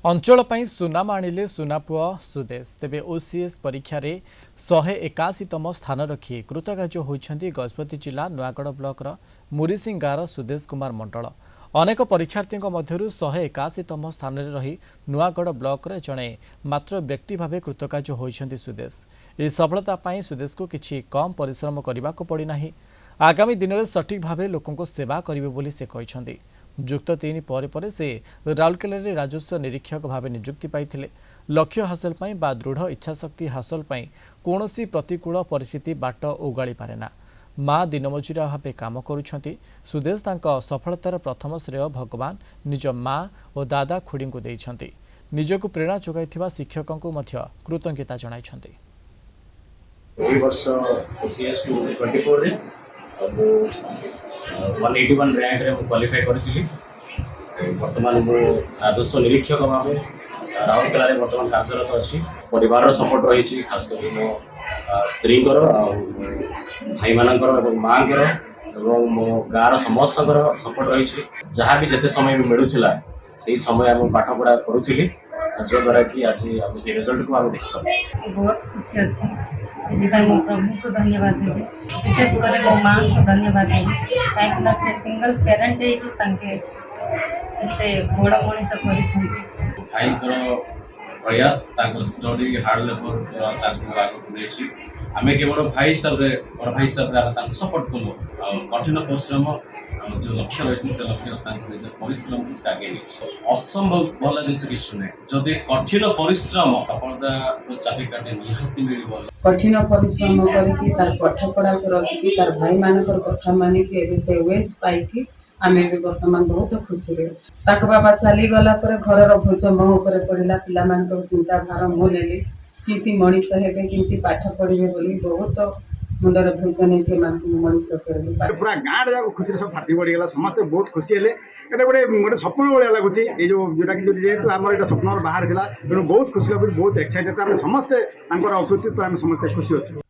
अंचल सुनाम आनिले सुनापुआ सुदेश तेबे ओसीएस परीक्षा रे 181तम स्थान रखी कृतकार्य होइछन्ति गजपति जिला नुआगढ़ ब्लॉक मुरीसिंह गाँव सुदेश कुमार मंडल। अनेक परीक्षार्थी मध्यरु 181तम स्थान रे रही नुआगढ़ ब्लॉक रे जणे मात्र व्यक्ति भावे कृतकार्य होइछन्ति सुदेश। ए सफलता पाई सुदेश को किछि कम परिश्रम करबाको पड़ी नाही। आगामी दिन में सठिक भाव लोकों सेवा करेंगे बोली से कहते। जुक्त 3 पर से राउरकेला रे राजस्व निरीक्षक भाव नियुक्ति पाई लक्ष्य हासिल पाई बा दृढ़ इच्छाशक्ति हासिल पाई कौनसी प्रतिकूल परिस्थिति बाट उगाड़ी पारेना। माँ दिनमजुरा भाव काम करुछंती सुदेश तांका सफलतार प्रथम श्रेय भगवान निज माँ और दादा खुड़ी को देइछंती। निजको प्रेरणा जोगाइथिबा शिक्षकों को मध्य कृतज्ञता जणाइछंती। 181 रैंक रे क्वालिफाई करी। वर्तमान मो राजस्व निरीक्षक भाव राउरकेला रे वर्तमान कार्यरत अच्छी। परिवार सपोर्ट रही खास कर मो स्त्री भाई मानकर माँ मो गाँव समस्त सपोर्ट रही। जहाँ भी जिते समय भी मिलूला से समय आम पाठ पढ़ा करूँ जो द्वारा कि आज आम से रिजल्ट को आम देख बहुत खुशी अच्छी। मो प्रभु को धन्यवाद देवी, विशेषकर मो माँ को धन्यवाद देवी कहीं से सिंगल पेरेंट बड़ मनीष कर प्रयास स्टडी हार्ड लेवल आम केवल भाई हिसाब से बड़ भाई हिसाब से सपोर्ट कलु कठिन परिश्रम जो लक्ष्य रही से लक्ष्य परिश्रम को से आगे असंभव भल जिन किसी ना जदि कठिन परिश्रम सफलता चाबिकाठी निहाती मिल कठिन परिश्रम करके तार पाठ पढ़ा को रखी तार भाई मानकर कथा मानिक से वेस पाई आम भी बर्तमान बहुत खुशी रही। बाबा चली गला घर भोज मो उपर पड़ा पिला चिंता भार मुझे किंती मनीष हेबे किंती पाठ पढ़े बोली बहुत मुंडर भोज नहीं मनीष कर पूरा गाँव जाक खुशी सब फाटी पड़गला समस्ते बहुत खुशी है। गोटे गोटे स्वप्न भाया लगुच जोटा कि जेहतु आम यहाँ स्वप्न बाहर था तेणु बहुत खुशी लगे बहुत एक्साइटेड समस्ते कृतित्व आम समस्ते खुशी अच्छे।